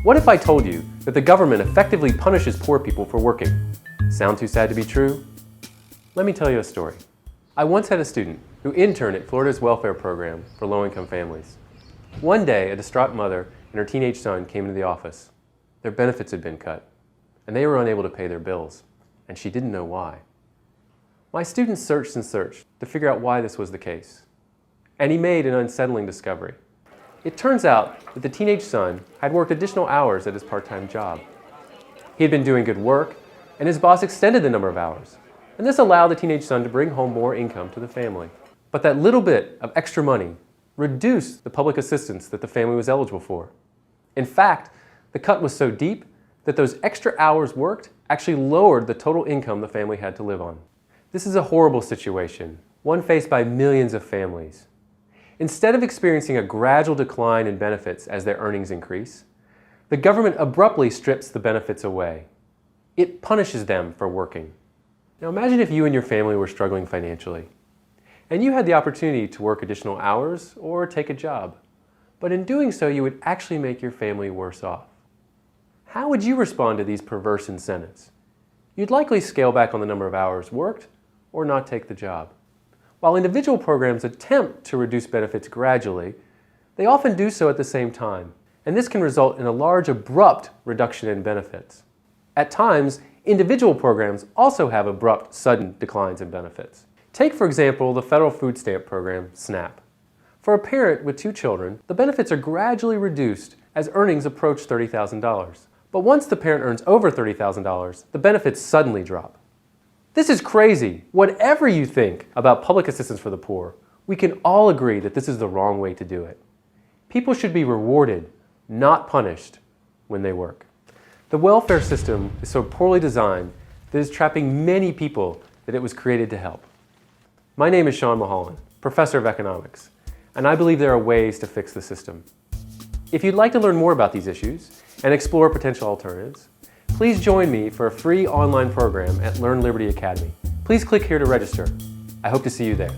What if I told you that the government effectively punishes poor people for working? Sound too sad to be true? Let me tell you a story. I once had a student who interned at Florida's welfare program for low-income families. One day, a distraught mother and her teenage son came into the office. Their benefits had been cut, and they were unable to pay their bills, and she didn't know why. My student searched and searched to figure out why this was the case, and he made an unsettling discovery. It turns out that the teenage son had worked additional hours at his part-time job. He had been doing good work, and his boss extended the number of hours, and this allowed the teenage son to bring home more income to the family. But that little bit of extra money reduced the public assistance that the family was eligible for. In fact, the cut was so deep that those extra hours worked actually lowered the total income the family had to live on. This is a horrible situation, one faced by millions of families. Instead of experiencing a gradual decline in benefits as their earnings increase, the government abruptly strips the benefits away. It punishes them for working. Now imagine if you and your family were struggling financially, and you had the opportunity to work additional hours or take a job, but in doing so you would actually make your family worse off. How would you respond to these perverse incentives? You'd likely scale back on the number of hours worked or not take the job. While individual programs attempt to reduce benefits gradually, they often do so at the same time, and this can result in a large abrupt reduction in benefits. At times, individual programs also have abrupt, sudden declines in benefits. Take, for example, the federal food stamp program, SNAP. For a parent with 2 children, the benefits are gradually reduced as earnings approach $30,000. But once the parent earns over $30,000, the benefits suddenly drop. This is crazy. Whatever you think about public assistance for the poor, we can all agree that this is the wrong way to do it. People should be rewarded, not punished, when they work. The welfare system is so poorly designed that it is trapping many people that it was created to help. My name is Sean Mulholland, professor of economics, and I believe there are ways to fix the system. If you'd like to learn more about these issues and explore potential alternatives, please join me for a free online program at Learn Liberty Academy. Please click here to register. I hope to see you there.